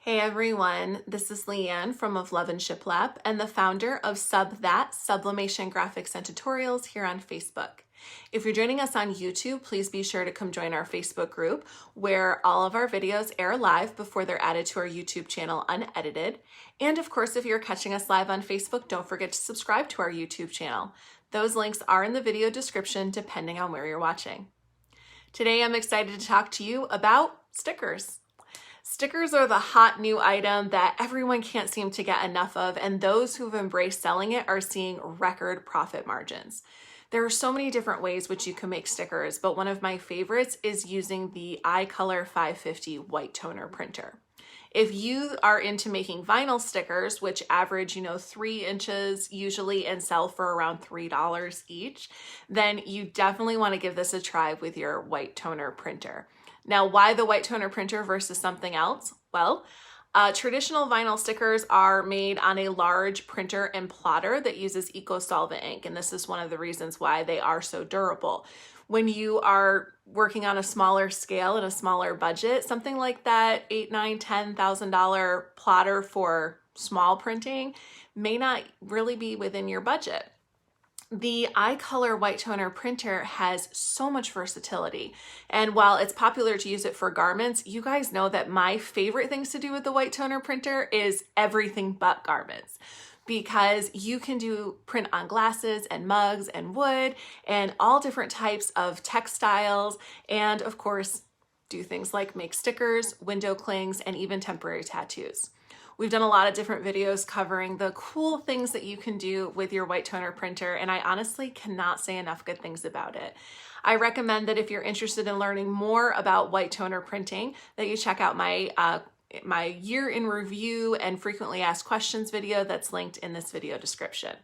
Hey everyone, this is Leanne from Of Love and Shiplap and the founder of That Sublimation Graphics and Tutorials here on Facebook. If you're joining us on YouTube, please be sure to come join our Facebook group where all of our videos air live before they're added to our YouTube channel unedited. And of course, if you're catching us live on Facebook, don't forget to subscribe to our YouTube channel. Those links are in the video description depending on where you're watching. Today I'm excited to talk to you about stickers. Stickers are the hot new item that everyone can't seem to get enough of, and those who've embraced selling it are seeing record profit margins. There are so many different ways which you can make stickers, but one of my favorites is using the iColor 550 white toner printer. If you are into making vinyl stickers, which average, 3 inches usually and sell for around $3 each, then you definitely want to give this a try with your white toner printer. Now, why the white toner printer versus something else? Well, traditional vinyl stickers are made on a large printer and plotter that uses eco-solvent ink, and this is one of the reasons why they are so durable. When you are working on a smaller scale and a smaller budget, something like that $8,000, $9,000, $10,000 plotter for small printing may not really be within your budget. The iColor white toner printer has so much versatility, and while it's popular to use it for garments, you guys know that my favorite things to do with the white toner printer is everything but garments, because you can print on glasses and mugs and wood and all different types of textiles, and of course do things like make stickers, window clings, and even temporary tattoos. We've done a lot of different videos covering the cool things that you can do with your white toner printer, and I honestly cannot say enough good things about it. I recommend that if you're interested in learning more about white toner printing, that you check out my year in review and frequently asked questions video that's linked in this video description.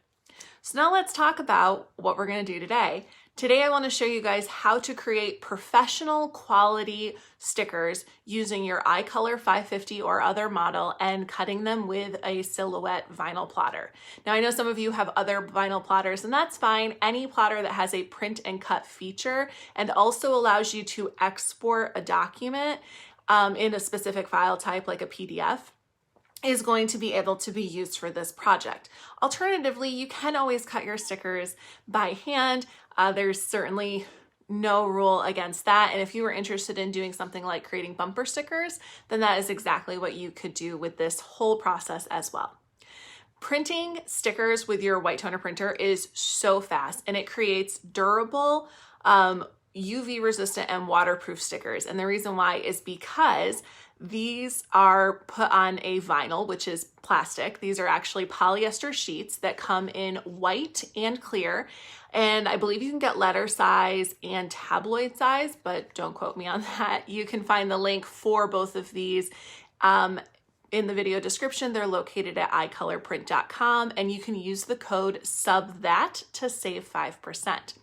So now let's talk about what we're going to do today. Today I want to show you guys how to create professional quality stickers using your iColor 550 or other model and cutting them with a silhouette vinyl plotter. Now I know some of you have other vinyl plotters, and that's fine. Any plotter that has a print and cut feature and also allows you to export a document in a specific file type like a PDF is going to be able to be used for this project. Alternatively, you can always cut your stickers by hand. There's certainly no rule against that. And if you were interested in doing something like creating bumper stickers, then that is exactly what you could do with this whole process as well. Printing stickers with your white toner printer is so fast, and it creates durable, UV resistant and waterproof stickers. And the reason why is because these are put on a vinyl, which is plastic. These are actually polyester sheets that come in white and clear. And I believe you can get letter size and tabloid size, but don't quote me on that. You can find the link for both of these in the video description. They're located at icolorprint.com, and you can use the code SUBTHAT to save 5%.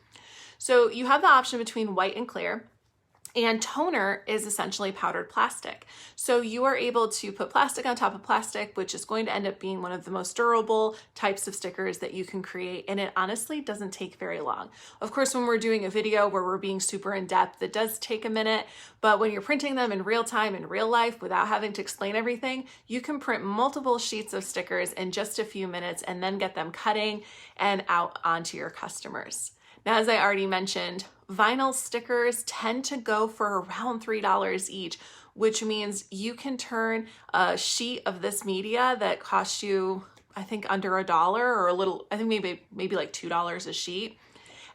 So you have the option between white and clear. And toner is essentially powdered plastic. So you are able to put plastic on top of plastic, which is going to end up being one of the most durable types of stickers that you can create. And it honestly doesn't take very long. Of course, when we're doing a video where we're being super in depth, it does take a minute. But when you're printing them in real time, in real life, without having to explain everything, you can print multiple sheets of stickers in just a few minutes and then get them cutting and out onto your customers. Now, as I already mentioned, vinyl stickers tend to go for around $3 each, which means you can turn a sheet of this media that costs you, I think, under $1 or a little, I think maybe like $2 a sheet.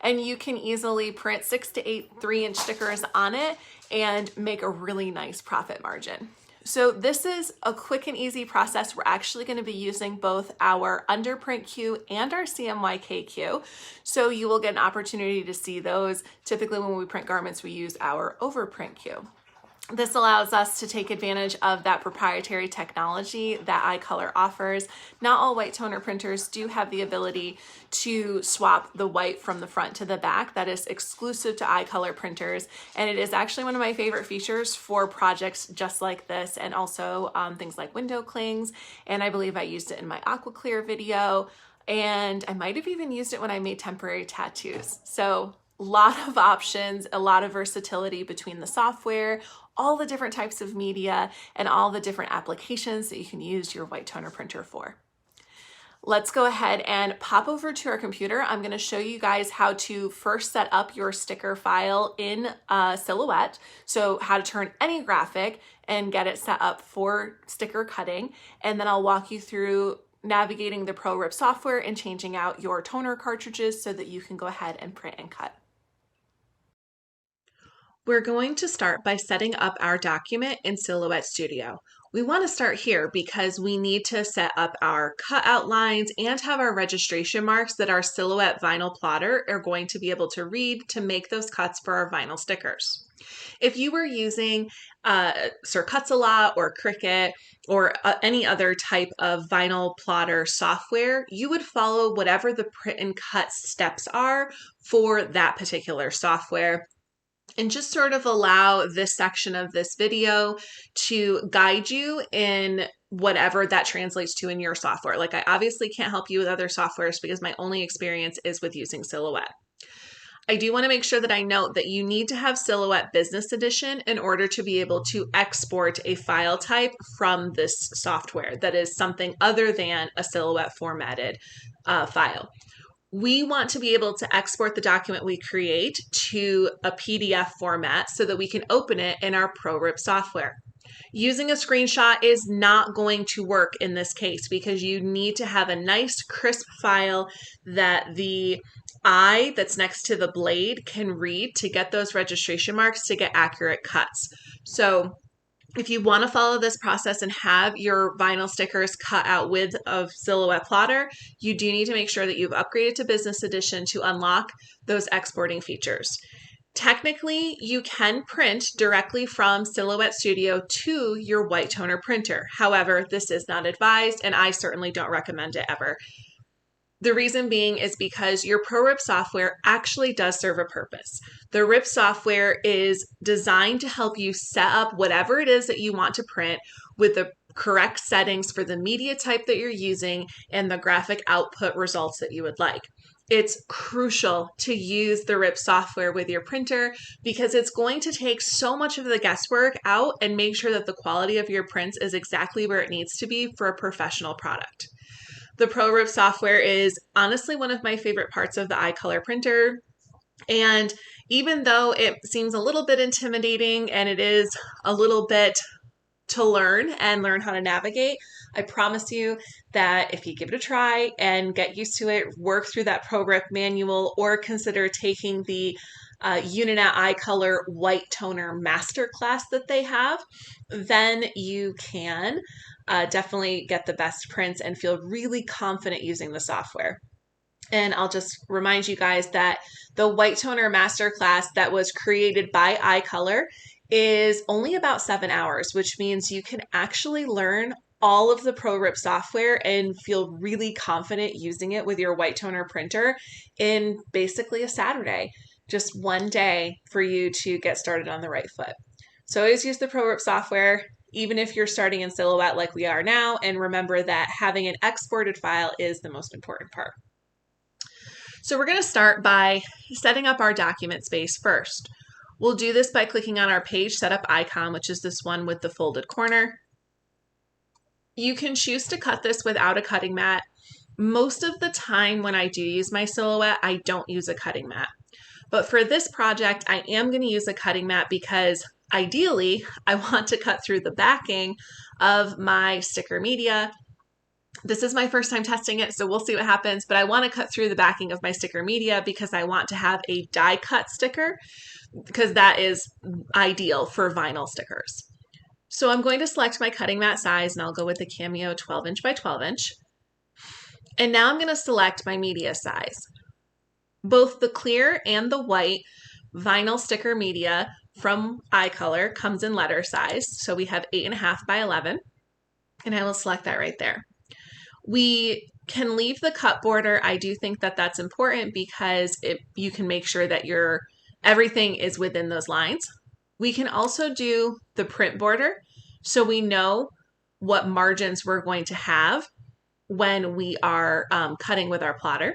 And you can easily print 6 to 8 3-inch stickers on it and make a really nice profit margin. So this is a quick and easy process. We're actually going to be using both our underprint queue and our CMYK queue. So you will get an opportunity to see those. Typically when we print garments, we use our overprint queue. This allows us to take advantage of that proprietary technology that iColor offers. Not all white toner printers do have the ability to swap the white from the front to the back. That is exclusive to iColor printers, and it is actually one of my favorite features for projects just like this, and also things like window clings. And I believe I used it in my aqua clear video, and I might have even used it when I made temporary tattoos. So a lot of options, a lot of versatility between the software, all the different types of media and all the different applications that you can use your white toner printer for. Let's go ahead and pop over to our computer. I'm going to show you guys how to first set up your sticker file in Silhouette. So how to turn any graphic and get it set up for sticker cutting. And then I'll walk you through navigating the ProRIP software and changing out your toner cartridges so that you can go ahead and print and cut. We're going to start by setting up our document in Silhouette Studio. We want to start here because we need to set up our cutout lines and have our registration marks that our Silhouette vinyl plotter are going to be able to read to make those cuts for our vinyl stickers. If you were using Sir Cuts-A-Lot or Cricut or any other type of vinyl plotter software, you would follow whatever the print and cut steps are for that particular software, and just sort of allow this section of this video to guide you in whatever that translates to in your software. Like, I obviously can't help you with other softwares because my only experience is with using Silhouette. I do want to make sure that I note that you need to have Silhouette Business Edition in order to be able to export a file type from this software that is something other than a Silhouette formatted file. We want to be able to export the document we create to a PDF format so that we can open it in our ProRIP software. Using a screenshot is not going to work in this case because you need to have a nice crisp file that the eye that's next to the blade can read to get those registration marks to get accurate cuts. So if you want to follow this process and have your vinyl stickers cut out with a Silhouette plotter, you do need to make sure that you've upgraded to Business Edition to unlock those exporting features. Technically, you can print directly from Silhouette Studio to your white toner printer. However, this is not advised, and I certainly don't recommend it ever. The reason being is because your ProRIP software actually does serve a purpose. The RIP software is designed to help you set up whatever it is that you want to print with the correct settings for the media type that you're using and the graphic output results that you would like. It's crucial to use the RIP software with your printer because it's going to take so much of the guesswork out and make sure that the quality of your prints is exactly where it needs to be for a professional product. The ProRIP software is honestly one of my favorite parts of the iColor printer. And even though it seems a little bit intimidating and it is a little bit to learn how to navigate, I promise you that if you give it a try and get used to it, work through that ProRIP manual, or consider taking the Uninet iColor white toner masterclass that they have, then you can definitely get the best prints and feel really confident using the software. And I'll just remind you guys that the white toner masterclass that was created by iColor is only about 7 hours, which means you can actually learn all of the ProRIP software and feel really confident using it with your white toner printer in basically a Saturday. Just one day for you to get started on the right foot. So always use the ProRIP software, even if you're starting in Silhouette like we are now, and remember that having an exported file is the most important part. So we're going to start by setting up our document space first. We'll do this by clicking on our page setup icon, which is this one with the folded corner. You can choose to cut this without a cutting mat. Most of the time when I do use my Silhouette, I don't use a cutting mat. But for this project, I am going to use a cutting mat because ideally, I want to cut through the backing of my sticker media. This is my first time testing it, so we'll see what happens, but I want to cut through the backing of my sticker media because I want to have a die cut sticker because that is ideal for vinyl stickers. So I'm going to select my cutting mat size, and I'll go with the Cameo 12" by 12". And now I'm going to select my media size. Both the clear and the white vinyl sticker media from iColor comes in letter size. So we have 8.5 by 11, and I will select that right there. We can leave the cut border. I do think that that's important because you can make sure that everything is within those lines. We can also do the print border so we know what margins we're going to have when we are cutting with our plotter.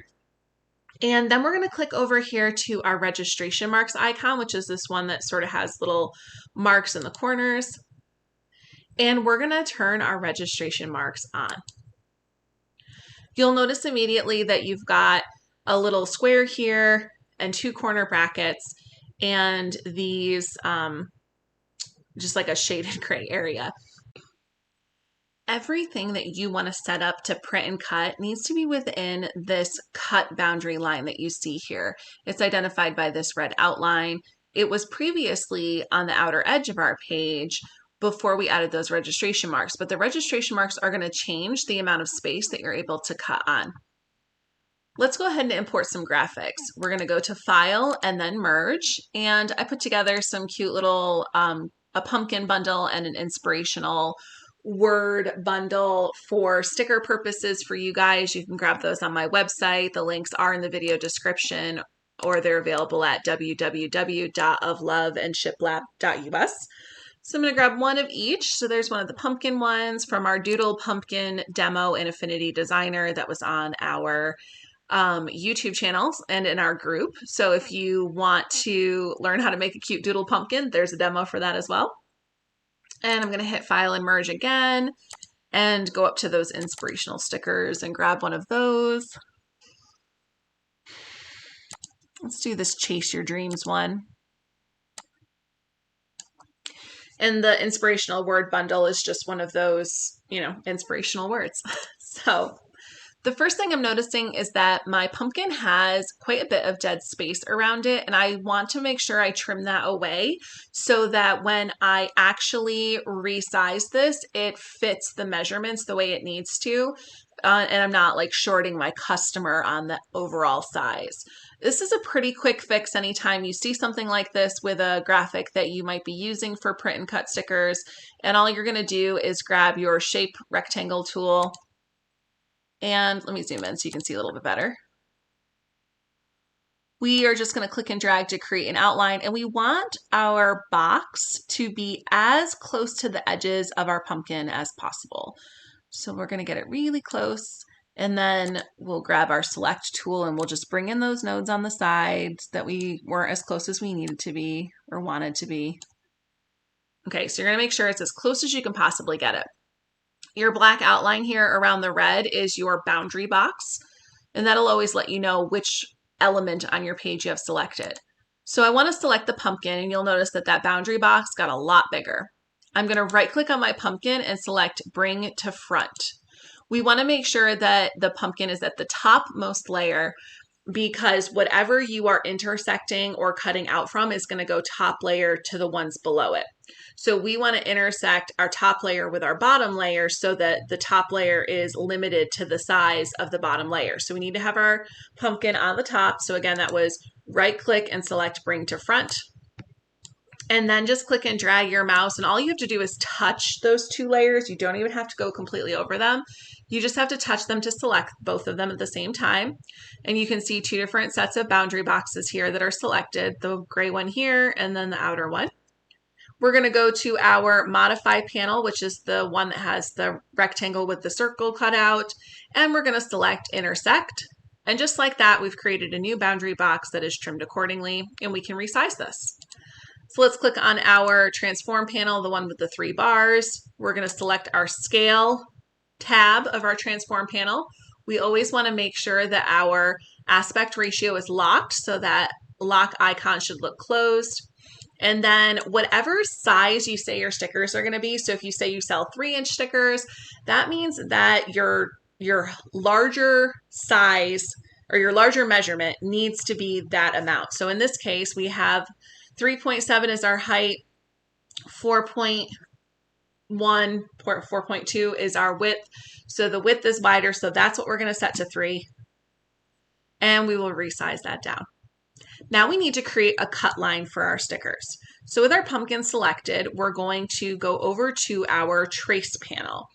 And then we're going to click over here to our registration marks icon, which is this one that sort of has little marks in the corners. And we're going to turn our registration marks on. You'll notice immediately that you've got a little square here and 2 corner brackets and these just like a shaded gray area. Everything that you want to set up to print and cut needs to be within this cut boundary line that you see here. It's identified by this red outline. It was previously on the outer edge of our page before we added those registration marks, but the registration marks are going to change the amount of space that you're able to cut on. Let's go ahead and import some graphics. We're going to go to File and then Merge, and I put together some cute little a pumpkin bundle and an inspirational word bundle for sticker purposes for you guys. You can grab those on my website. The links are in the video description, or they're available at www.ofloveandshiplab.us. So I'm going to grab one of each. So there's one of the pumpkin ones from our Doodle Pumpkin demo in Affinity Designer that was on our YouTube channels and in our group. So if you want to learn how to make a cute doodle pumpkin, there's a demo for that as well. And I'm going to hit File and Merge again and go up to those inspirational stickers and grab one of those. Let's do this Chase Your Dreams one. And the inspirational word bundle is just one of those, inspirational words. So the first thing I'm noticing is that my pumpkin has quite a bit of dead space around it, and I want to make sure I trim that away so that when I actually resize this, it fits the measurements the way it needs to, and I'm not like shorting my customer on the overall size. This is a pretty quick fix anytime you see something like this with a graphic that you might be using for print and cut stickers, and all you're going to do is grab your shape rectangle tool. And let me zoom in so you can see a little bit better. We are just going to click and drag to create an outline, and we want our box to be as close to the edges of our pumpkin as possible. So we're going to get it really close, and then we'll grab our select tool and we'll just bring in those nodes on the sides that we weren't as close as we needed to be or wanted to be. Okay, so you're going to make sure it's as close as you can possibly get it. Your black outline here around the red is your boundary box, and that'll always let you know which element on your page you have selected. So I want to select the pumpkin, and you'll notice that that boundary box got a lot bigger. I'm going to right click on my pumpkin and select Bring to Front. We want to make sure that the pumpkin is at the topmost layer, because whatever you are intersecting or cutting out from is going to go top layer to the ones below it. So we want to intersect our top layer with our bottom layer so that the top layer is limited to the size of the bottom layer. So we need to have our pumpkin on the top. So again, that was right click and select Bring to Front. And then just click and drag your mouse, and all you have to do is touch those 2 layers. You don't even have to go completely over them. You just have to touch them to select both of them at the same time. And you can see 2 different sets of boundary boxes here that are selected, the gray one here and then the outer one. We're going to go to our Modify panel, which is the one that has the rectangle with the circle cut out, and we're going to select Intersect. And just like that, we've created a new boundary box that is trimmed accordingly, and we can resize this. So let's click on our Transform panel, the one with the 3 bars. We're going to select our Scale tab of our Transform panel. We always want to make sure that our aspect ratio is locked, so that lock icon should look closed. And then whatever size you say your stickers are going to be, so if you say you sell 3-inch stickers, that means that your larger size or your larger measurement needs to be that amount. So in this case, we have 3.7 is our height, 4.1, 4.2 is our width. So the width is wider, so that's what we're going to set to 3. And we will resize that down. Now we need to create a cut line for our stickers. So with our pumpkin selected, we're going to go over to our Trace panel.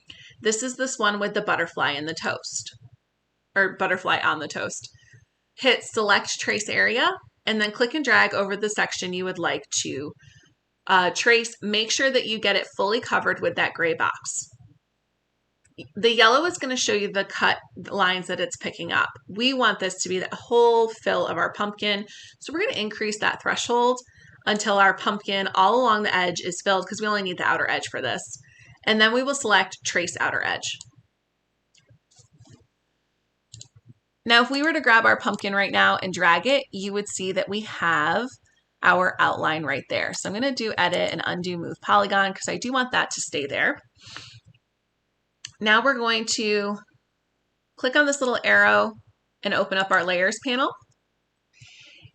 This is this one with the butterfly in the toast, or butterfly on the toast. Hit Select Trace Area, and then click and drag over the section you would like to trace. Make sure that you get it fully covered with that gray box. The yellow is going to show you the cut lines that it's picking up. We want this to be the whole fill of our pumpkin. So we're going to increase that threshold until our pumpkin all along the edge is filled, because we only need the outer edge for this. And then we will select Trace Outer Edge. Now, if we were to grab our pumpkin right now and drag it, you would see that we have our outline right there. So I'm going to do Edit and Undo Move Polygon because I do want that to stay there. Now we're going to click on this little arrow and open up our Layers panel.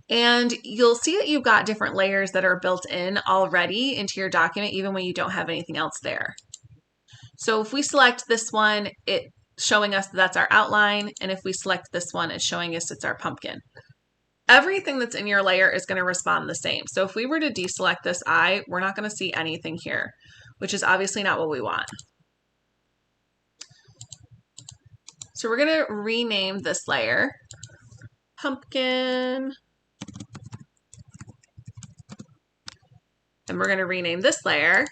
And you'll see that you've got different layers that are built in already into your document, even when you don't have anything else there. So if we select this one, it's showing us that that's our outline. And if we select this one, it's showing us it's our pumpkin. Everything that's in your layer is going to respond the same. So if we were to deselect this eye, we're not going to see anything here, which is obviously not what we want. So we're going to rename this layer Pumpkin. And we're going to rename this layer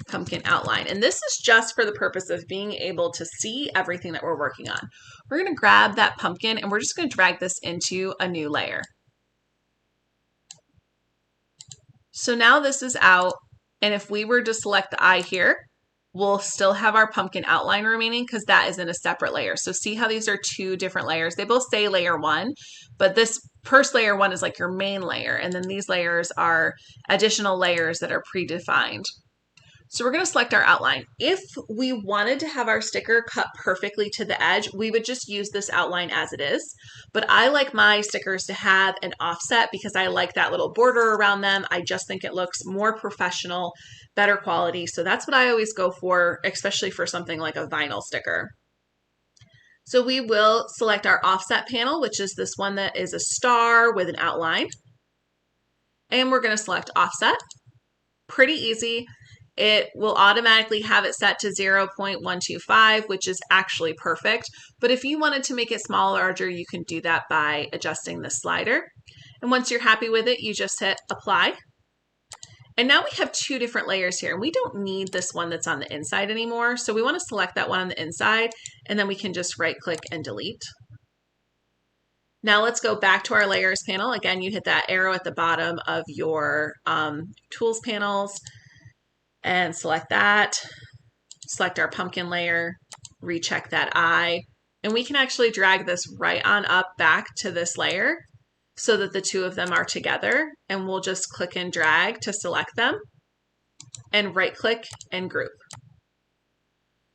Pumpkin Outline. And this is just for the purpose of being able to see everything that we're working on. We're going to grab that pumpkin and we're just going to drag this into a new layer. So now this is out. And if we were to select the eye here, we'll still have our pumpkin outline remaining because that is in a separate layer. So see how these are two different layers. They both say layer one, but this first layer one is like your main layer. And then these layers are additional layers that are predefined. So we're going to select our outline. If we wanted to have our sticker cut perfectly to the edge, we would just use this outline as it is. But I like my stickers to have an offset because I like that little border around them. I just think it looks more professional, better quality. So that's what I always go for, especially for something like a vinyl sticker. So we will select our offset panel, which is this one that is a star with an outline. And we're going to select offset. Pretty easy. It will automatically have it set to 0.125, which is actually perfect. But if you wanted to make it smaller or larger, you can do that by adjusting the slider. And once you're happy with it, you just hit apply. And now we have two different layers here. We don't need this one that's on the inside anymore. So we want to select that one on the inside, and then we can just right click and delete. Now let's go back to our layers panel. Again, you hit that arrow at the bottom of your tools panels and select that. Select our pumpkin layer, recheck that eye, and we can actually drag this right on up back to this layer so that the two of them are together, and we'll just click and drag to select them and right click and group.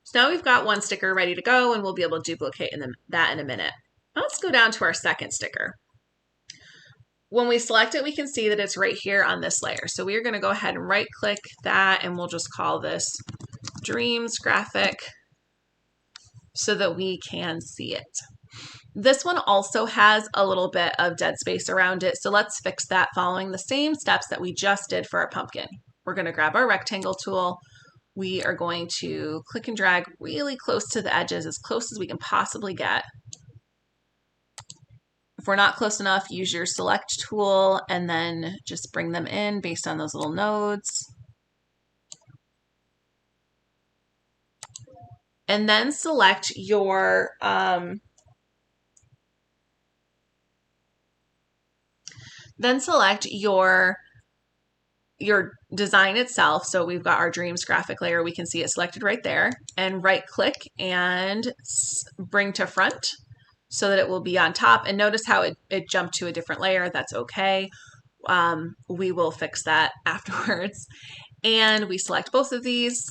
So now we've got one sticker ready to go, and we'll be able to duplicate that in a minute. Now let's go down to our second sticker. When we select it, we can see that it's right here on this layer. So we are going to go ahead and right click that, and we'll just call this Dreams Graphic so that we can see it. This one also has a little bit of dead space around it. So let's fix that following the same steps that we just did for our pumpkin. We're going to grab our rectangle tool. We are going to click and drag really close to the edges, as close as we can possibly get. If we're not close enough, use your select tool and then just bring them in based on those little nodes. And then select your design itself. So we've got our Dreams graphic layer. We can see it selected right there, and right click and bring to front so that it will be on top. And notice how it jumped to a different layer. That's okay. We will fix that afterwards. And we select both of these.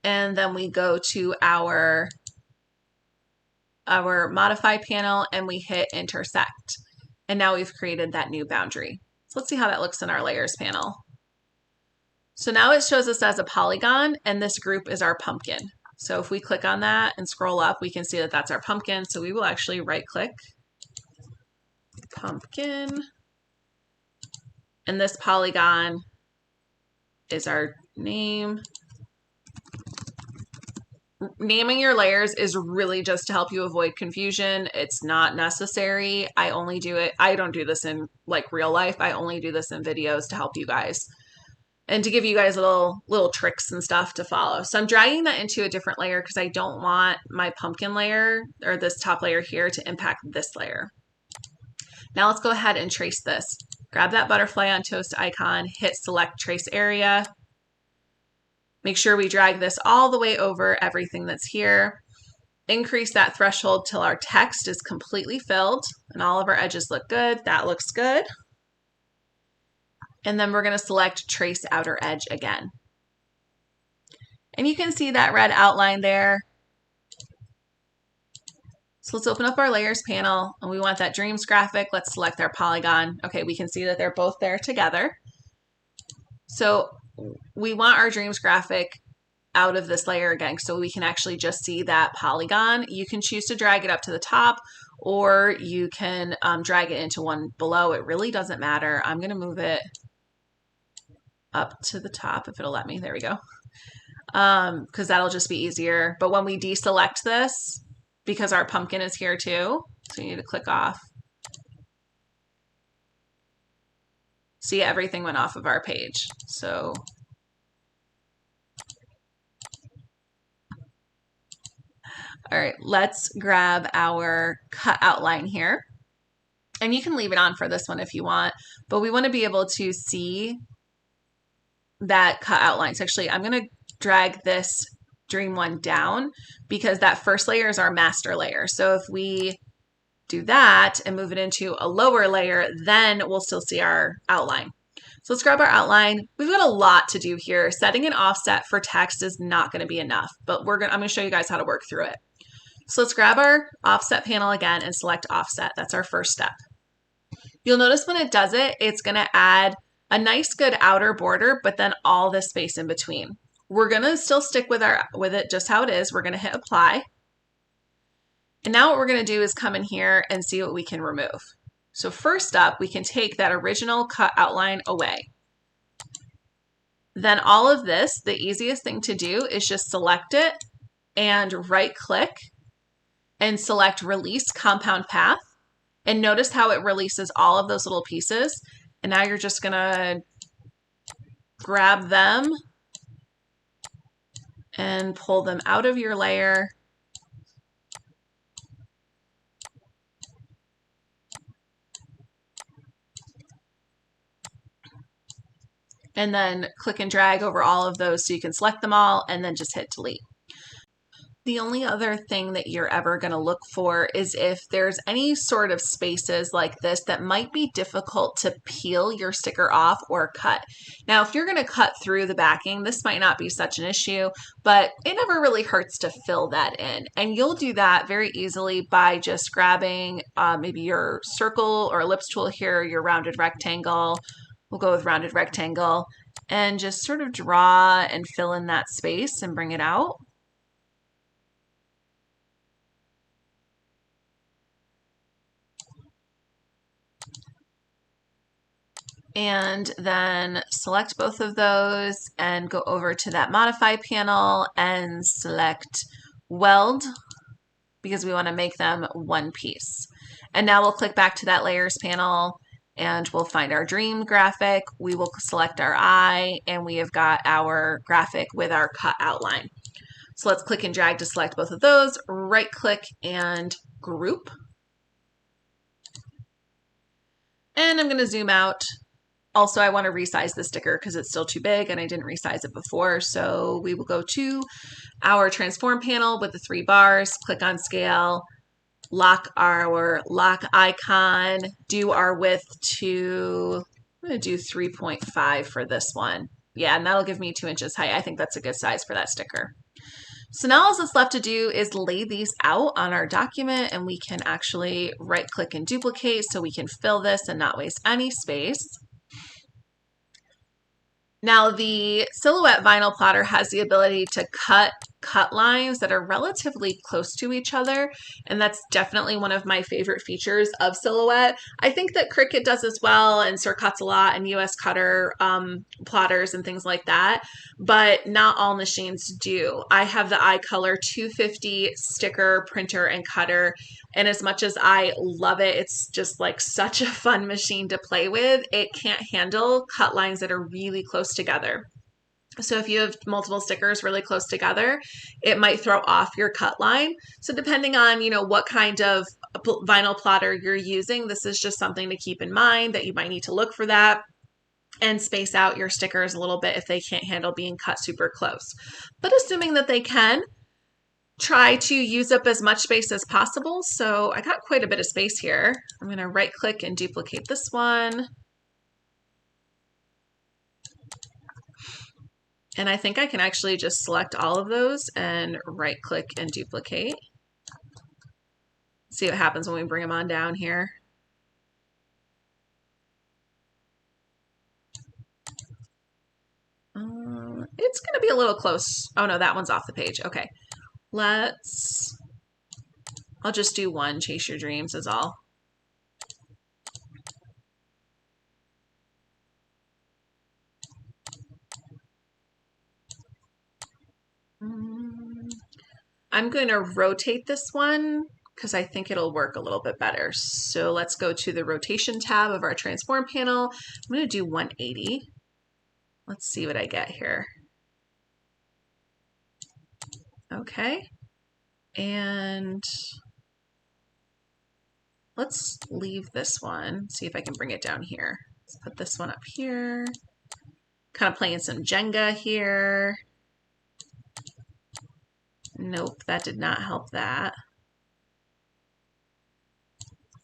And then we go to our modify panel and we hit intersect. And now we've created that new boundary. So let's see how that looks in our layers panel. So now it shows us as a polygon, and this group is our pumpkin. So if we click on that and scroll up, we can see that that's our pumpkin. So we will actually right click pumpkin, and this polygon is our name. Naming your layers is really just to help you avoid confusion. It's not necessary. I only do it. I don't do this in like real life. I only do this in videos to help you guys. and to give you guys little tricks and stuff to follow. So I'm dragging that into a different layer because I don't want my pumpkin layer or this top layer here to impact this layer. Now let's go ahead and trace this. Grab that butterfly on toast icon, hit select trace area. Make sure we drag this all the way over everything that's here. Increase that threshold till our text is completely filled and all of our edges look good. That looks good. And then we're going to select trace outer edge again. And you can see that red outline there. So let's open up our layers panel and we want that dreams graphic. Let's select our polygon. Okay, we can see that they're both there together. So we want our dreams graphic out of this layer again so we can actually just see that polygon. You can choose to drag it up to the top or you can drag it into one below. It really doesn't matter. I'm going to move it up to the top if it'll let me. There we go. Because that'll just be easier. But when we deselect this, because our pumpkin is here too, so you need to click off. See, everything went off of our page. So all right, let's grab our cut outline here. And you can leave it on for this one if you want, but we want to be able to see that cut outline. So actually, I'm going to drag this dream one down because that first layer is our master layer. So if we do that and move it into a lower layer, then we'll still see our outline. So let's grab our outline. We've got a lot to do here. Setting an offset for text is not going to be enough, but I'm going to show you guys how to work through it. So let's grab our offset panel again and select offset. That's our first step. You'll notice when it does it, it's going to add a nice good outer border, but then all this space in between. We're going to still stick with it just how it is. We're going to hit apply. And now what we're going to do is come in here and see what we can remove. So first up, we can take that original cut outline away. Then all of this, the easiest thing to do is just select it and right click and select release compound path. And notice how it releases all of those little pieces. And now you're just going to grab them and pull them out of your layer. And then click and drag over all of those so you can select them all and then just hit delete. The only other thing that you're ever going to look for is if there's any sort of spaces like this that might be difficult to peel your sticker off or cut. Now, if you're going to cut through the backing, this might not be such an issue, but it never really hurts to fill that in. And you'll do that very easily by just grabbing maybe your circle or ellipse tool here, your rounded rectangle. We'll go with rounded rectangle and just sort of draw and fill in that space and bring it out. And then select both of those and go over to that modify panel and select weld because we want to make them one piece. And now we'll click back to that layers panel and we'll find our dream graphic. We will select our eye and we have got our graphic with our cut outline. So let's click and drag to select both of those, right click and group. And I'm going to zoom out. Also, I want to resize the sticker because it's still too big and I didn't resize it before. So we will go to our transform panel with the 3 bars, click on scale, lock our lock icon, do our width to, I'm going to do 3.5 for this one. Yeah, and that'll give me 2 inches height. I think that's a good size for that sticker. So now all that's left to do is lay these out on our document and we can actually right click and duplicate so we can fill this and not waste any space. Now the Silhouette vinyl plotter has the ability to cut cut lines that are relatively close to each other. And that's definitely one of my favorite features of Silhouette. I think that Cricut does as well, and Sir Cuts a lot, and US Cutter plotters and things like that, but not all machines do. I have the iColor 250 sticker printer and cutter, and as much as I love it, it's just like such a fun machine to play with. It can't handle cut lines that are really close together. So if you have multiple stickers really close together, it might throw off your cut line. So depending on, what kind of vinyl plotter you're using, this is just something to keep in mind, that you might need to look for that and space out your stickers a little bit if they can't handle being cut super close. But assuming that they can, try to use up as much space as possible. So I got quite a bit of space here. I'm going to right click and duplicate this one. And I think I can actually just select all of those and right click and duplicate. See what happens when we bring them on down here. It's going to be a little close. Oh no, that one's off the page. Okay. I'll just do one, Chase Your Dreams is all. I'm going to rotate this one because I think it'll work a little bit better. So let's go to the rotation tab of our transform panel. I'm going to do 180. Let's see what I get here. Okay. And let's leave this one, see if I can bring it down here. Let's put this one up here. Kind of playing some Jenga here. Nope, that did not help that.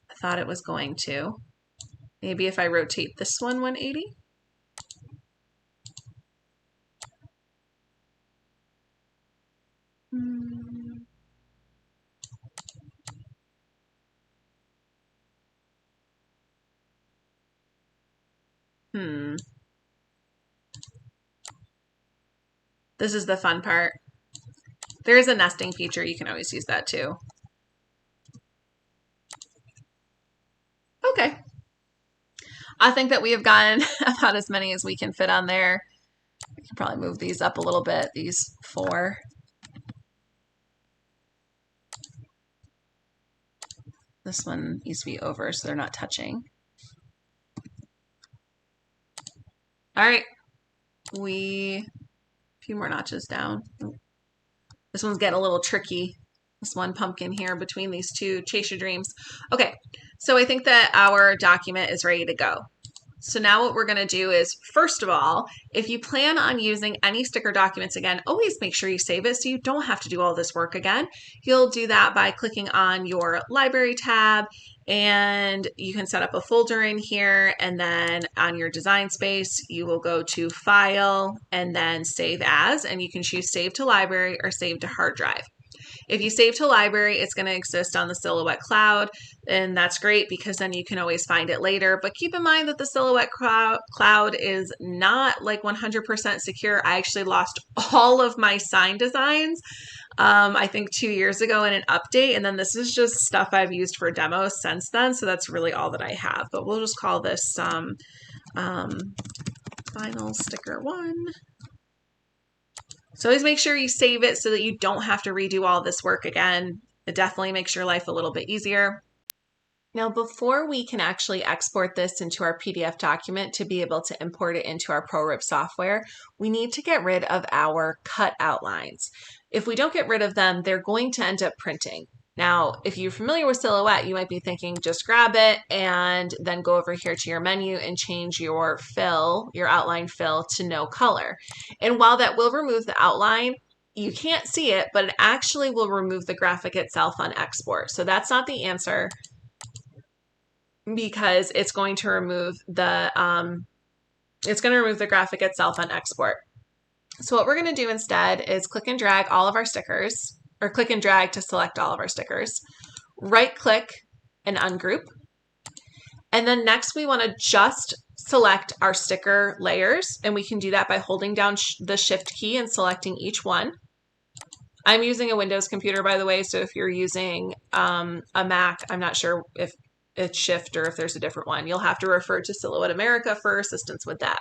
I thought it was going to. Maybe if I rotate this one 180. This is the fun part. There is a nesting feature. You can always use that too. Okay. I think that we have gotten about as many as we can fit on there. I can probably move these up a little bit, these 4. This one needs to be over so they're not touching. All right. A few more notches down. This one's getting a little tricky. This one pumpkin here between these two. Chase Your Dreams. Okay, so I think that our document is ready to go. So now what we're going to do is, first of all, if you plan on using any sticker documents again, always make sure you save it so you don't have to do all this work again. You'll do that by clicking on your library tab, and you can set up a folder in here, and then on your design space, you will go to File and then Save As, and you can choose Save to Library or Save to Hard Drive. If you save to library, it's going to exist on the Silhouette cloud, and that's great because then you can always find it later. But keep in mind that the Silhouette cloud is not like 100% secure. I actually lost all of my sign designs, I think 2 years ago in an update, and then this is just stuff I've used for demos since then, so that's really all that I have. But we'll just call this Vinyl Sticker 1. So always make sure you save it so that you don't have to redo all this work again. It definitely makes your life a little bit easier. Now, before we can actually export this into our PDF document to be able to import it into our ProRIP software, we need to get rid of our cut outlines. If we don't get rid of them, they're going to end up printing. Now, if you're familiar with Silhouette, you might be thinking just grab it and then go over here to your menu and change your fill, your outline fill, to no color. And while that will remove the outline, you can't see it, but it actually will remove the graphic itself on export. So that's not the answer, because it's going to remove the graphic itself on export. So what we're going to do instead is click and drag all of our stickers, or click and drag to select all of our stickers, right click and ungroup. And then next we want to just select our sticker layers, and we can do that by holding down the shift key and selecting each one. I'm using a Windows computer, by the way, so if you're using a Mac, I'm not sure if it's Shift or if there's a different one. You'll have to refer to Silhouette America for assistance with that.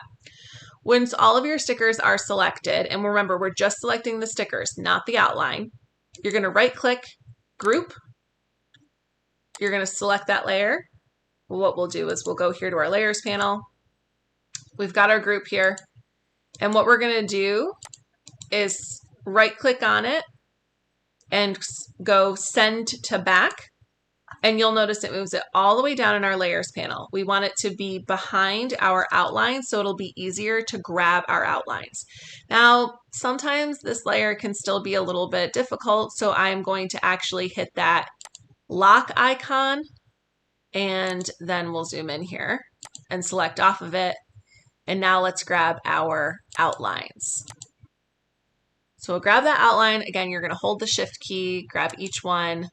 Once all of your stickers are selected, and remember, we're just selecting the stickers, not the outline, you're going to right-click, Group. You're going to select that layer. What we'll do is we'll go here to our Layers panel. We've got our group here. And what we're going to do is right-click on it and go Send to Back. And you'll notice it moves it all the way down in our Layers panel. We want it to be behind our outline so it'll be easier to grab our outlines. Now, sometimes this layer can still be a little bit difficult, so I'm going to actually hit that lock icon, and then we'll zoom in here and select off of it. And now let's grab our outlines. So we'll grab that outline. Again, you're going to hold the Shift key, grab each one.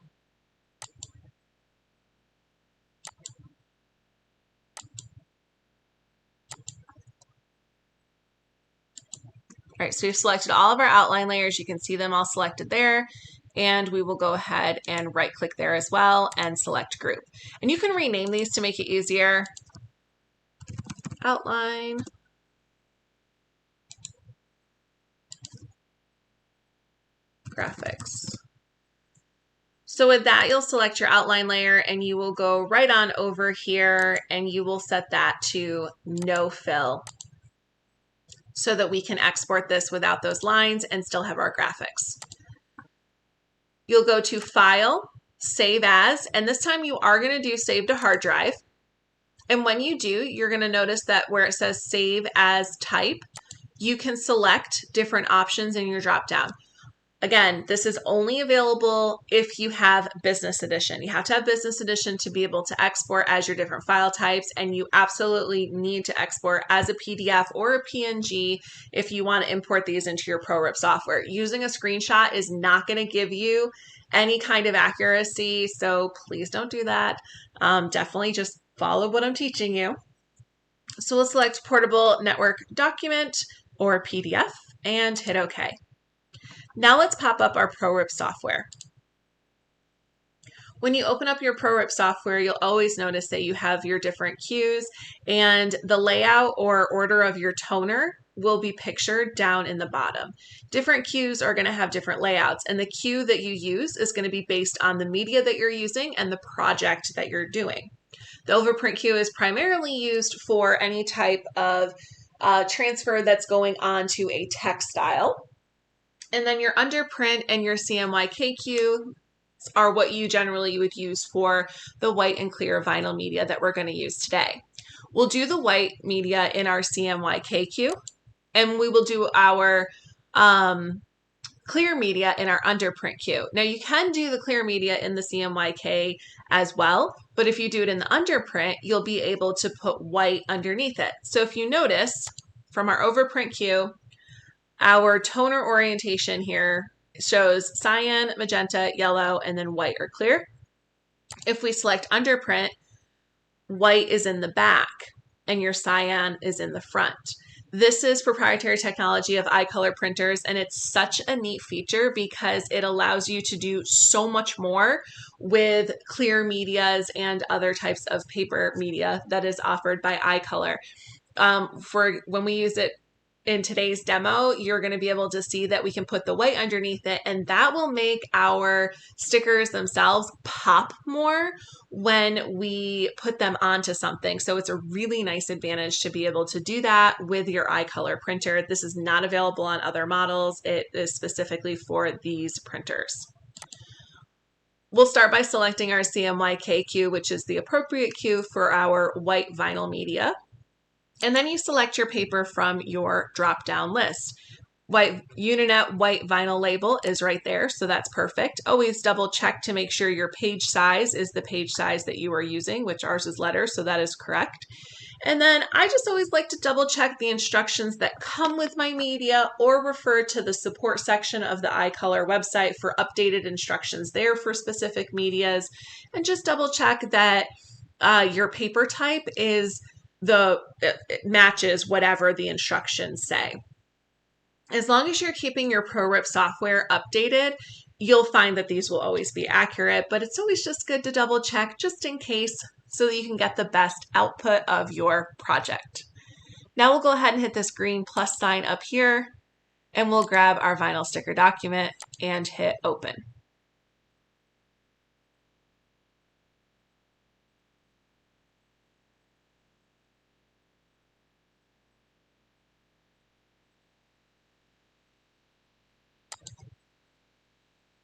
All right, so we've selected all of our outline layers. You can see them all selected there. And we will go ahead and right-click there as well and select Group. And you can rename these to make it easier. Outline. Graphics. So with that, you'll select your outline layer and you will go right on over here and you will set that to no fill so that we can export this without those lines and still have our graphics. You'll go to File, Save As, and this time you are going to do Save to Hard Drive. And when you do, you're going to notice that where it says Save As Type, you can select different options in your drop-down. Again, this is only available if you have Business Edition. You have to have Business Edition to be able to export as your different file types, and you absolutely need to export as a PDF or a PNG if you want to import these into your ProRIP software. Using a screenshot is not going to give you any kind of accuracy, so please don't do that. Definitely just follow what I'm teaching you. So we'll select Portable Network Document or PDF and hit OK. Now let's pop up our ProRIP software. When you open up your ProRIP software, you'll always notice that you have your different cues, and the layout or order of your toner will be pictured down in the bottom. Different cues are going to have different layouts, and the cue that you use is going to be based on the media that you're using and the project that you're doing. The overprint cue is primarily used for any type of transfer that's going onto a textile. And then your underprint and your CMYK cue are what you generally would use for the white and clear vinyl media that we're going to use today. We'll do the white media in our CMYK cue, and we will do our clear media in our underprint cue. Now you can do the clear media in the CMYK as well, but if you do it in the underprint, you'll be able to put white underneath it. So if you notice from our overprint cue, our toner orientation here shows cyan, magenta, yellow, and then white or clear. If we select underprint, white is in the back and your cyan is in the front. This is proprietary technology of iColor printers, and it's such a neat feature because it allows you to do so much more with clear medias and other types of paper media that is offered by iColor. For when we use it in today's demo, you're going to be able to see that we can put the white underneath it, and that will make our stickers themselves pop more when we put them onto something. So it's a really nice advantage to be able to do that with your iColor printer. This is not available on other models. It is specifically for these printers. We'll start by selecting our CMYK cue, which is the appropriate cue for our white vinyl media. And then you select your paper from your drop-down list. White Uninet white vinyl label is right there, so that's perfect. Always double check to make sure your page size is the page size that you are using, which ours is letters, so that is correct. And then I just always like to double check the instructions that come with my media, or refer to the support section of the iColor website for updated instructions there for specific medias, and just double check that your paper type is it matches whatever the instructions say. As long as you're keeping your ProRIP software updated, you'll find that these will always be accurate, but it's always just good to double check just in case so that you can get the best output of your project. Now we'll go ahead and hit this green plus sign up here, and we'll grab our vinyl sticker document and hit open.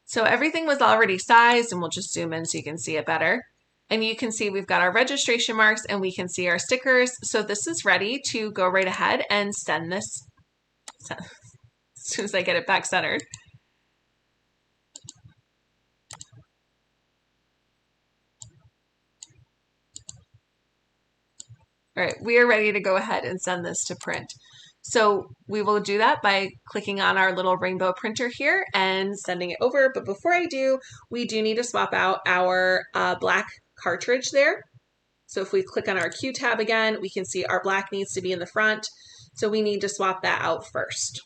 So everything was already sized, and we'll just zoom in so you can see it better. And you can see we've got our registration marks and we can see our stickers. So this is ready to go right ahead and send this as soon as I get it back centered. All right, we are ready to go ahead and send this to print. So we will do that by clicking on our little rainbow printer here and sending it over. But before I do, we do need to swap out our black cartridge there. So if we click on our Q tab again, we can see our black needs to be in the front. So we need to swap that out first.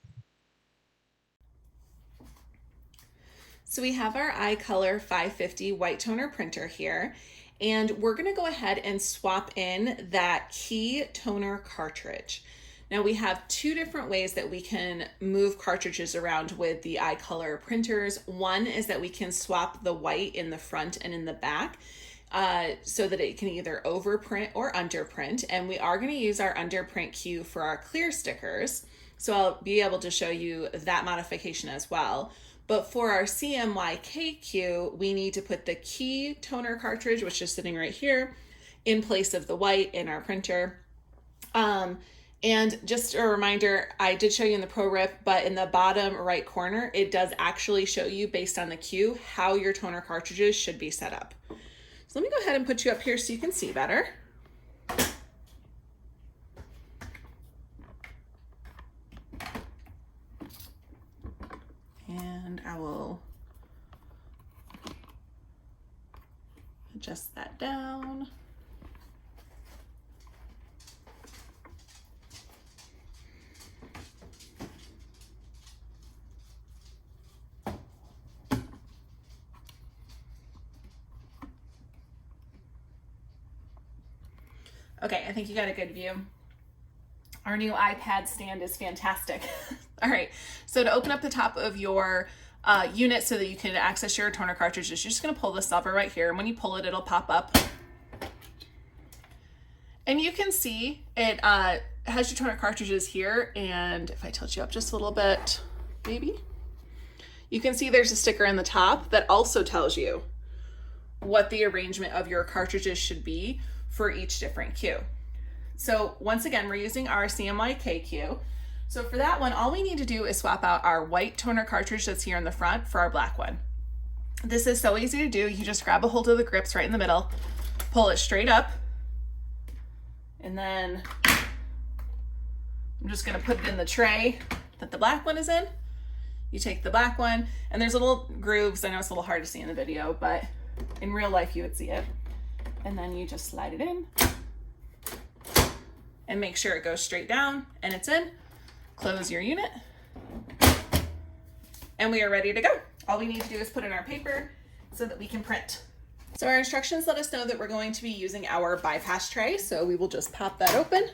So we have our iColor 550 white toner printer here, and we're going to go ahead and swap in that key toner cartridge. Now we have two different ways that we can move cartridges around with the iColor printers. One is that we can swap the white in the front and in the back so that it can either overprint or underprint. And we are going to use our underprint cue for our clear stickers. So I'll be able to show you that modification as well. But for our CMYK cue, we need to put the key toner cartridge, which is sitting right here, in place of the white in our printer. And just a reminder, I did show you in the ProRIP, but in the bottom right corner, it does actually show you based on the cue how your toner cartridges should be set up. So let me go ahead and put you up here so you can see better. And I will adjust that down. Okay, I think you got a good view. Our new iPad stand is fantastic. All right, so to open up the top of your unit so that you can access your toner cartridges, you're just gonna pull this lever right here, and when you pull it, it'll pop up. And you can see it has your toner cartridges here, and if I tilt you up just a little bit, maybe, you can see there's a sticker in the top that also tells you what the arrangement of your cartridges should be for each different cue. So once again, we're using our CMYK cue. So for that one, all we need to do is swap out our white toner cartridge that's here in the front for our black one. This is so easy to do. You just grab a hold of the grips right in the middle, pull it straight up, and then I'm just gonna put it in the tray that the black one is in. You take the black one, and there's little grooves. I know it's a little hard to see in the video, but in real life you would see it. And then you just slide it in and make sure it goes straight down and it's in. Close your unit and we are ready to go. All we need to do is put in our paper so that we can print. So our instructions let us know that we're going to be using our bypass tray. So we will just pop that open.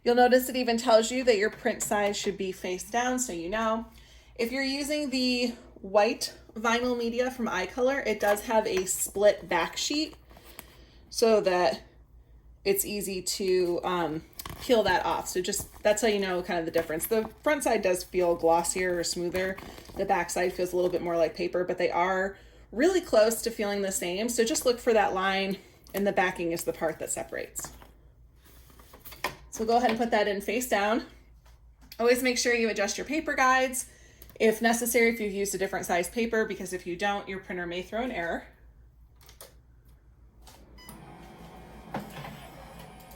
You'll notice it even tells you that your print size should be face down, so you know. If you're using the white vinyl media from iColor, it does have a split back sheet so that it's easy to peel that off. So just, that's how you know kind of the difference. The front side does feel glossier or smoother. The back side feels a little bit more like paper, but they are really close to feeling the same. So just look for that line, and the backing is the part that separates. So go ahead and put that in face down. Always make sure you adjust your paper guides if necessary, if you've used a different size paper, because if you don't, your printer may throw an error.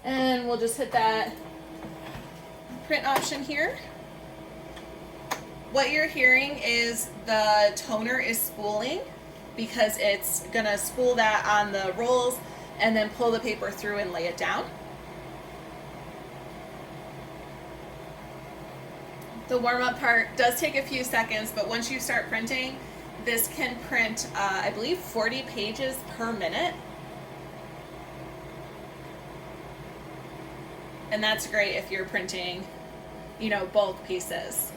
And we'll just hit that print option here. What you're hearing is the toner is spooling because it's gonna spool that on the rolls and then pull the paper through and lay it down. The warm-up part does take a few seconds, but once you start printing, this can print, I believe, 40 pages per minute. And that's great if you're printing, you know, bulk pieces.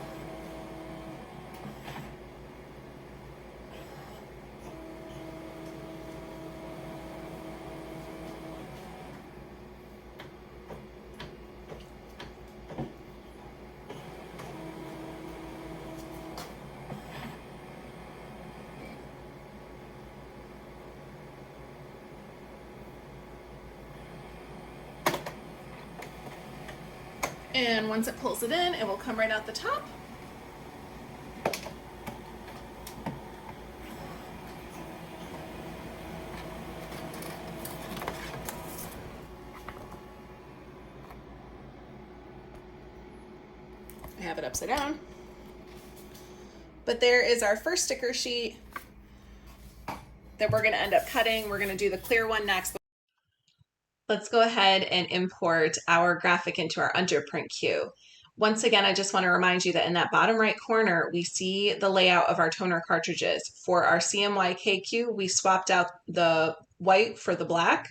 And once it pulls it in, it will come right out the top. I have it upside down. But there is our first sticker sheet that we're going to end up cutting. We're going to do the clear one next. Let's go ahead and import our graphic into our underprint queue. Once again, I just want to remind you that in that bottom right corner, we see the layout of our toner cartridges. For our CMYK queue, we swapped out the white for the black.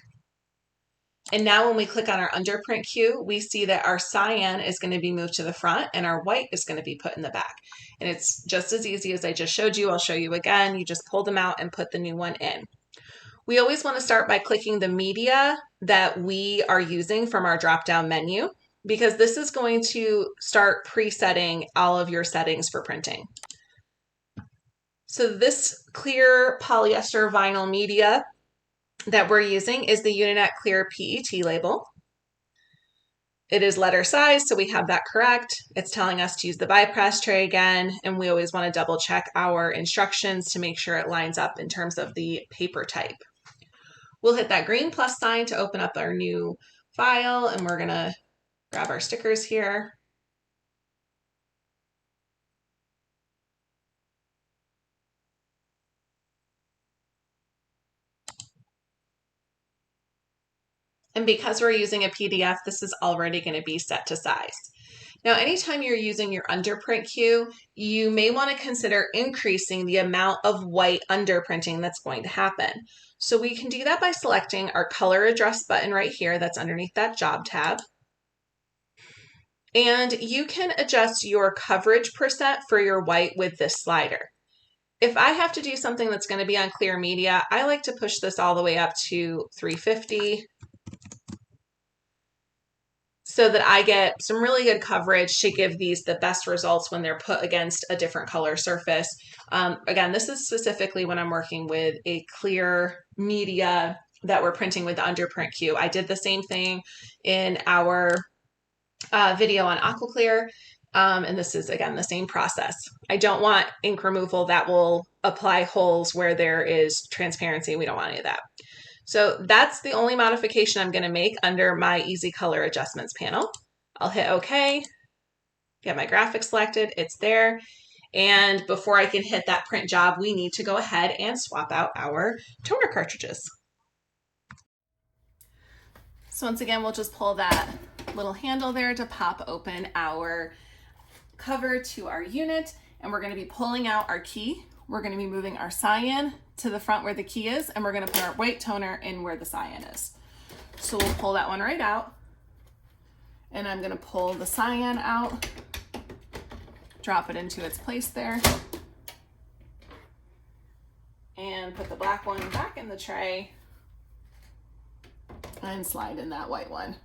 And now when we click on our underprint queue, we see that our cyan is going to be moved to the front and our white is going to be put in the back. And it's just as easy as I just showed you. I'll show you again. You just pull them out and put the new one in. We always want to start by clicking the media that we are using from our drop-down menu, because this is going to start presetting all of your settings for printing. So this clear polyester vinyl media that we're using is the Uninet Clear PET label. It is letter size, so we have that correct. It's telling us to use the bypass tray again, and we always want to double check our instructions to make sure it lines up in terms of the paper type. We'll hit that green plus sign to open up our new file, and we're gonna grab our stickers here. And because we're using a PDF, this is already going to be set to size. Now, anytime you're using your underprint queue, you may want to consider increasing the amount of white underprinting that's going to happen. So we can do that by selecting our color address button right here that's underneath that job tab. And you can adjust your coverage percent for your white with this slider. If I have to do something that's going to be on clear media, I like to push this all the way up to 350. So that I get some really good coverage to give these the best results when they're put against a different color surface. Again, this is specifically when I'm working with a clear media that we're printing with the underprint queue. I did the same thing in our video on AquaClear, and this is, again, the same process. I don't want ink removal that will apply holes where there is transparency. We don't want any of that. So that's the only modification I'm going to make under my Easy Color Adjustments panel. I'll hit OK, get my graphic selected, it's there. And before I can hit that print job, we need to go ahead and swap out our toner cartridges. So once again, we'll just pull that little handle there to pop open our cover to our unit, and we're going to be pulling out our key. We're going to be moving our cyan to the front where the key is, and we're going to put our white toner in where the cyan is. So we'll pull that one right out, and I'm going to pull the cyan out, drop it into its place there, and put the black one back in the tray and slide in that white one.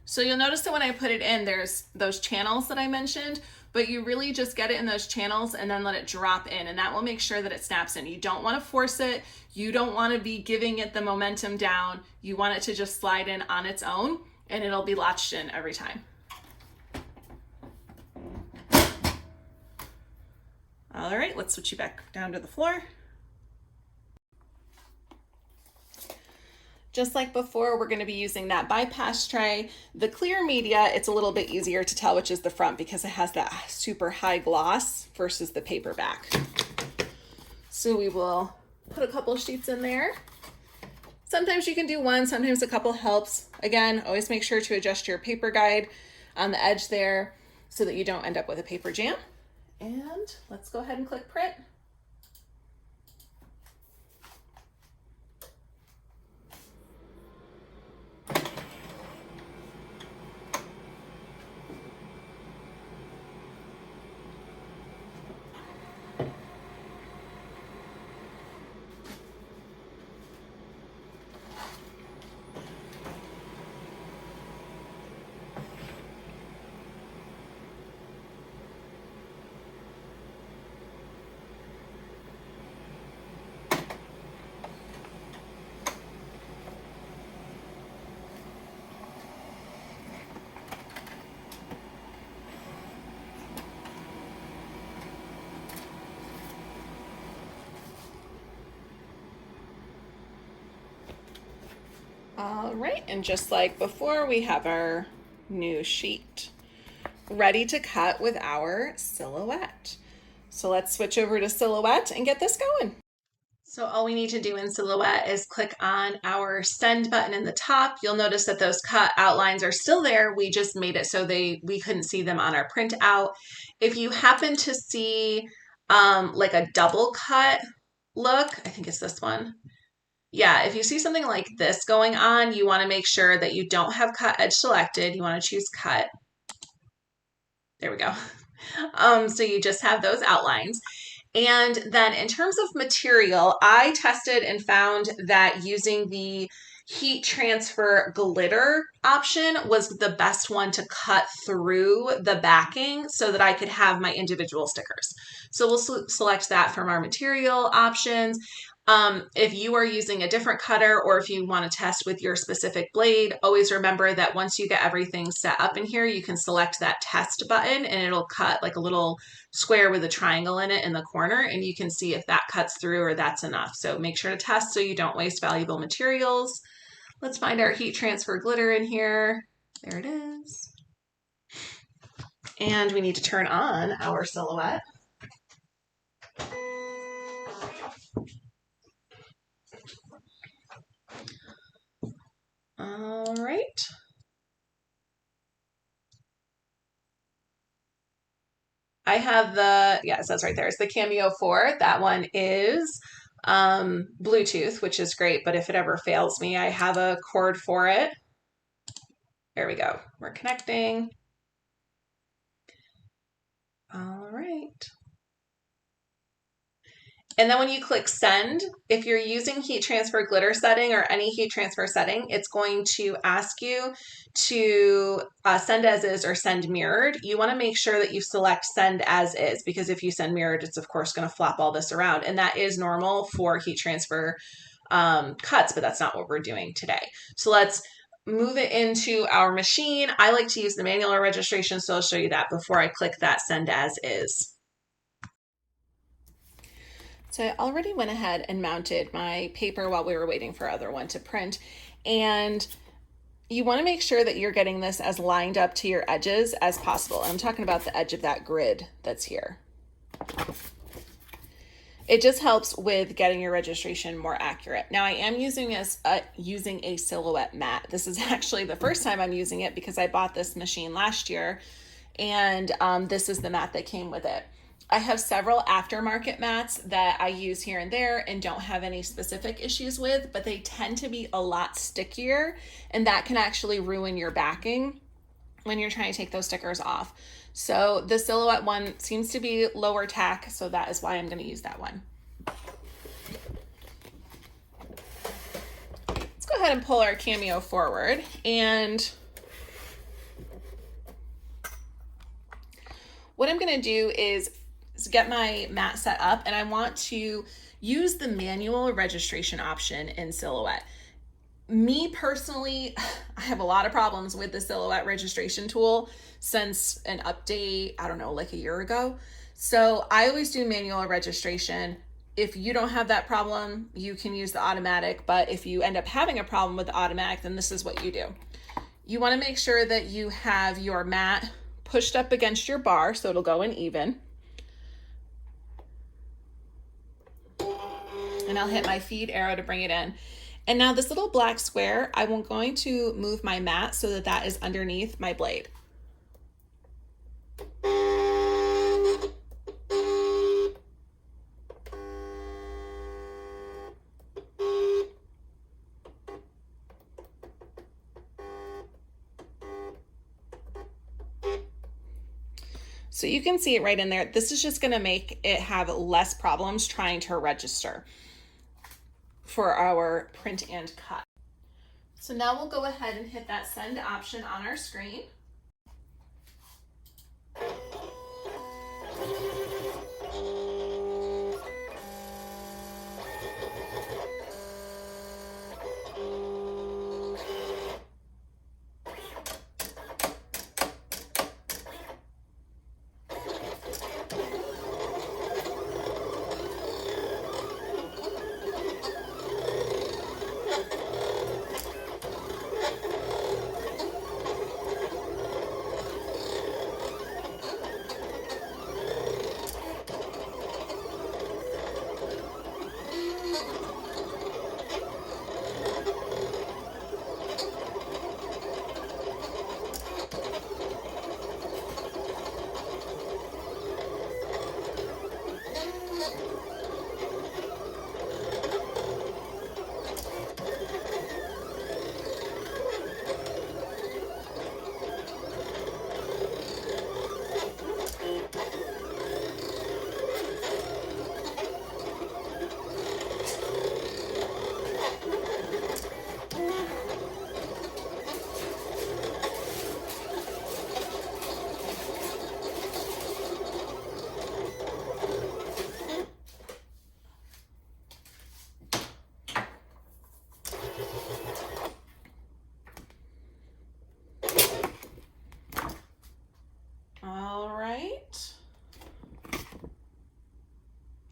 So you'll notice that when I put it in, there's those channels that I mentioned, but you really just get it in those channels and then let it drop in, and that will make sure that it snaps in. You don't want to force it. You don't want to be giving it the momentum down. You want it to just slide in on its own, and it'll be latched in every time. All right, let's switch you back down to the floor. Just like before, we're going to be using that bypass tray. The clear media, it's a little bit easier to tell which is the front because it has that super high gloss versus the paperback. So we will put a couple sheets in there. Sometimes you can do one, sometimes a couple helps. Again, always make sure to adjust your paper guide on the edge there. so that you don't end up with a paper jam. And let's go ahead and click print. All right, and just like before, we have our new sheet ready to cut with our silhouette. So let's switch over to silhouette and get this going. So all we need to do in silhouette is click on our send button in the top. You'll notice that those cut outlines are still there. We just made it so we couldn't see them on our printout. If you happen to see like a double cut look, I think it's this one. Yeah, if you see something like this going on, you want to make sure that you don't have cut edge selected. You want to choose cut. There we go. So you just have those outlines. And then in terms of material, I tested and found that using the heat transfer glitter option was the best one to cut through the backing so that I could have my individual stickers. So we'll select that from our material options. If you are using a different cutter or if you want to test with your specific blade, always remember that once you get everything set up in here, you can select that test button and it'll cut like a little square with a triangle in it in the corner, and you can see if that cuts through or that's enough. So make sure to test so you don't waste valuable materials. Let's find our heat transfer glitter in here. There it is. And we need to turn on our silhouette. All right. I have it says right there, it's the Cameo 4. That one is Bluetooth, which is great, but if it ever fails me, I have a cord for it. There we go. We're connecting. All right. And then when you click send, if you're using heat transfer glitter setting or any heat transfer setting, it's going to ask you to send as is or send mirrored. You want to make sure that you select send as is, because if you send mirrored, it's of course going to flop all this around. And that is normal for heat transfer cuts, but that's not what we're doing today. So let's move it into our machine. I like to use the manual registration, so I'll show you that before I click that send as is. So I already went ahead and mounted my paper while we were waiting for our other one to print. And you want to make sure that you're getting this as lined up to your edges as possible. I'm talking about the edge of that grid that's here. It just helps with getting your registration more accurate. Now I am using a silhouette mat. This is actually the first time I'm using it because I bought this machine last year, and this is the mat that came with it. I have several aftermarket mats that I use here and there and don't have any specific issues with, but they tend to be a lot stickier, and that can actually ruin your backing when you're trying to take those stickers off. So the silhouette one seems to be lower tack, so that is why I'm going to use that one. Let's go ahead and pull our Cameo forward, and what I'm going to do is get my mat set up, and I want to use the manual registration option in Silhouette. Me personally, I have a lot of problems with the Silhouette registration tool since an update, I don't know, like a year ago. So I always do manual registration. If you don't have that problem, you can use the automatic, but if you end up having a problem with the automatic, then this is what you do. You want to make sure that you have your mat pushed up against your bar so it'll go in even. And I'll hit my feed arrow to bring it in. And now this little black square, I'm going to move my mat so that that is underneath my blade. So you can see it right in there. This is just gonna make it have less problems trying to register for our print and cut. So now we'll go ahead and hit that send option on our screen.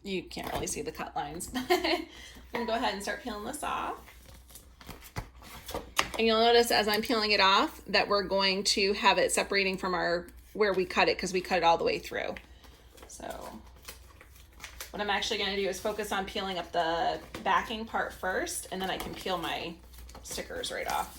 You can't really see the cut lines, but I'm gonna go ahead and start peeling this off. And you'll notice as I'm peeling it off that we're going to have it separating from where we cut it, because we cut it all the way through. So what I'm actually gonna do is focus on peeling up the backing part first, and then I can peel my stickers right off.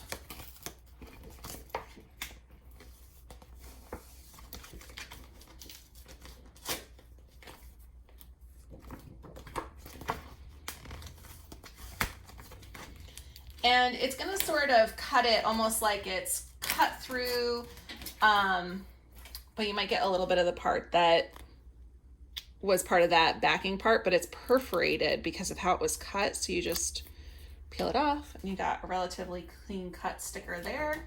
And it's gonna sort of cut it almost like it's cut through, but you might get a little bit of the part that was part of that backing part, but it's perforated because of how it was cut. So you just peel it off and you got a relatively clean cut sticker there.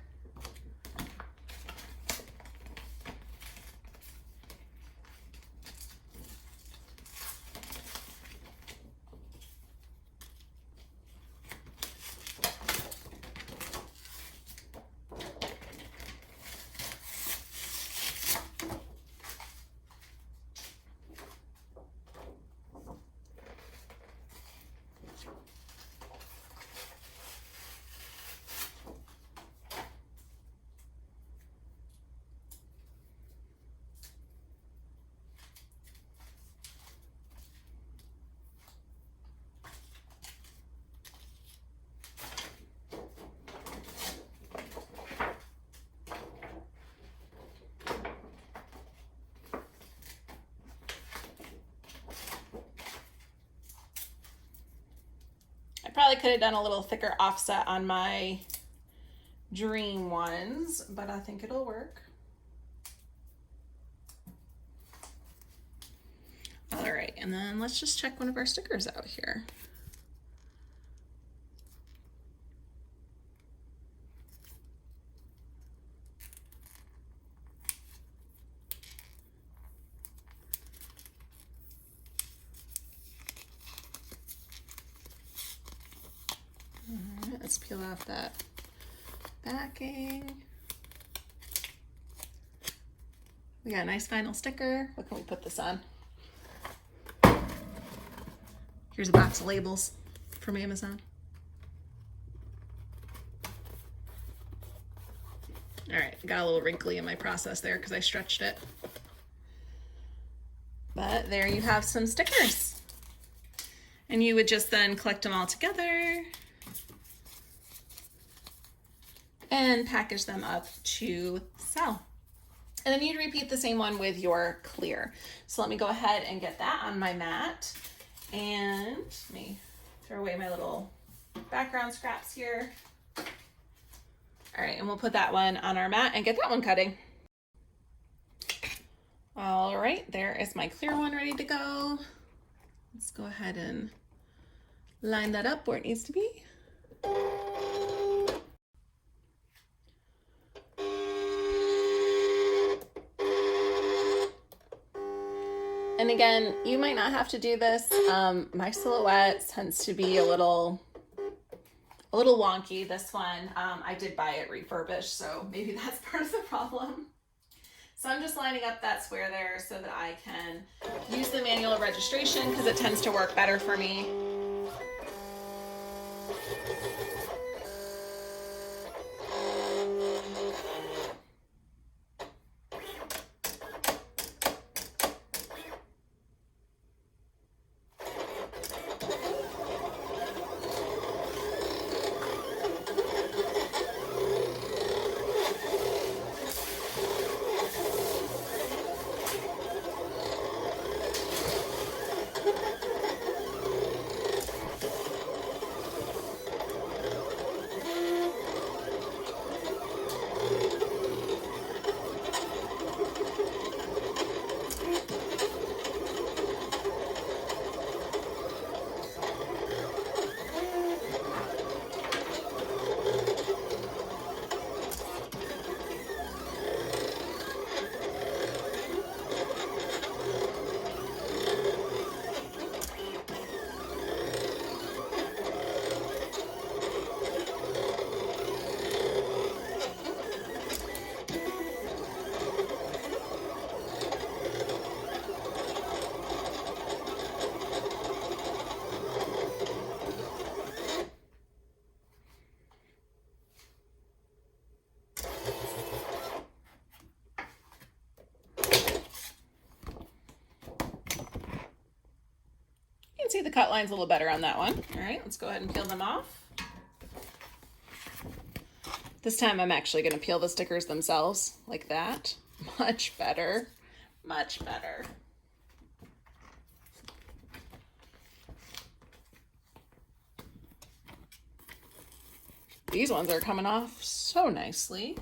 Probably could have done a little thicker offset on my dream ones, but I think it'll work. All right, and then let's just check one of our stickers out here. Let's peel off that backing. We got a nice final sticker. What can we put this on? Here's a box of labels from Amazon. All right, got a little wrinkly in my process there because I stretched it. But there you have some stickers. And you would just then collect them all together and package them up to sell. And then you'd repeat the same one with your clear. So let me go ahead and get that on my mat. And let me throw away my little background scraps here. All right, and we'll put that one on our mat and get that one cutting. All right, there is my clear one ready to go. Let's go ahead and line that up where it needs to be. And again, you might not have to do this. My silhouette tends to be a little wonky. This one, I did buy it refurbished, so maybe that's part of the problem. So I'm just lining up that square there so that I can use the manual registration because it tends to work better for me. You can see the cut line's a little better on that one. All right, let's go ahead and peel them off. This time I'm actually going to peel the stickers themselves like that. Much better, much better. These ones are coming off so nicely.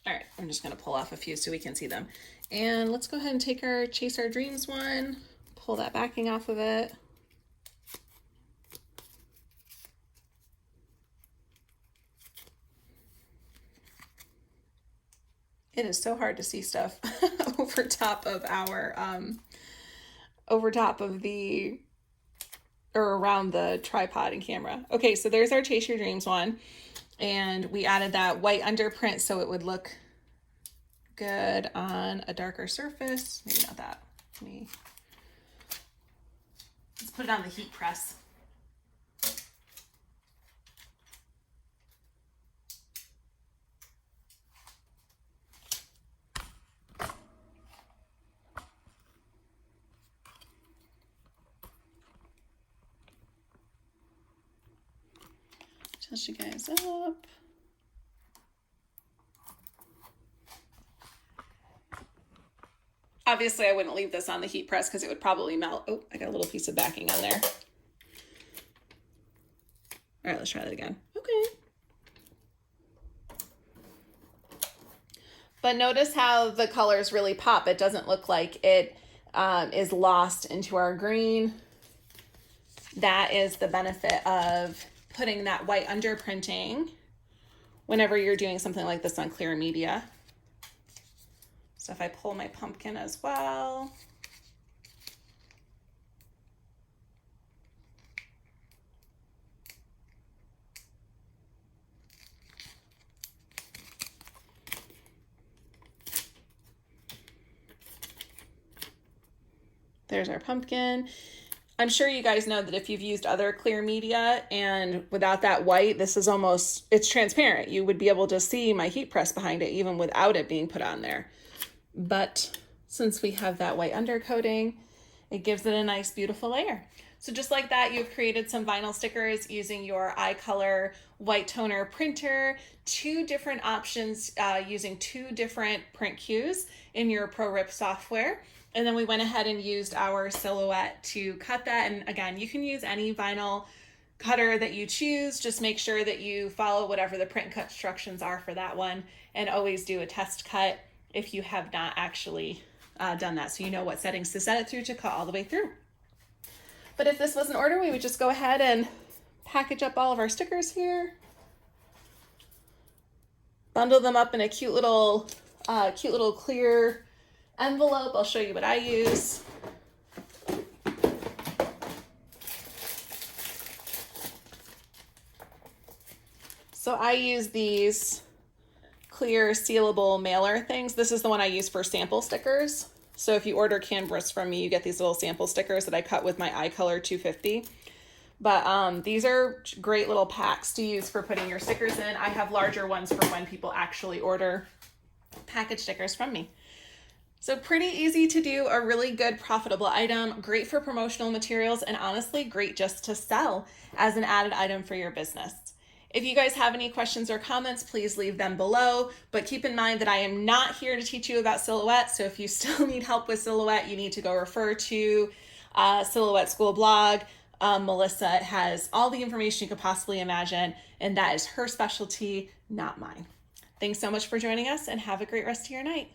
All right, I'm just gonna pull off a few so we can see them. And let's go ahead and take our Chase Our Dreams one, pull that backing off of it. It is so hard to see stuff over top of our, around the tripod and camera. Okay, so there's our Chase Your Dreams one. And we added that white underprint so it would look good on a darker surface. Maybe not that. Let's put it on the heat press. Touch you guys up. Obviously, I wouldn't leave this on the heat press because it would probably melt. Oh, I got a little piece of backing on there. All right, let's try that again. Okay. But notice how the colors really pop. It doesn't look like it is lost into our green. That is the benefit of putting that white underprinting whenever you're doing something like this on clear media. So if I pull my pumpkin as well. There's our pumpkin. I'm sure you guys know that if you've used other clear media and without that white, this is almost, it's transparent. You would be able to see my heat press behind it even without it being put on there. But since we have that white undercoating, it gives it a nice, beautiful layer. So just like that, you've created some vinyl stickers using your iColor white toner printer, 2 different options using 2 different print cues in your ProRIP software. And then we went ahead and used our Silhouette to cut that. And again, you can use any vinyl cutter that you choose. Just make sure that you follow whatever the print cut instructions are for that one, and always do a test cut if you have not actually done that, so you know what settings to set it through to cut all the way through. But if this was an order, we would just go ahead and package up all of our stickers here, bundle them up in a cute little clear envelope. I'll show you what I use. So I use these clear sealable mailer things. This is the one I use for sample stickers. So if you order canvas from me, you get these little sample stickers that I cut with my iColor 250. But these are great little packs to use for putting your stickers in. I have larger ones for when people actually order package stickers from me. So pretty easy to do, a really good profitable item, great for promotional materials, and honestly great just to sell as an added item for your business. If you guys have any questions or comments, please leave them below, but keep in mind that I am not here to teach you about Silhouette, so if you still need help with Silhouette, you need to go refer to Silhouette School blog. Melissa has all the information you could possibly imagine, and that is her specialty, not mine. Thanks so much for joining us, and have a great rest of your night.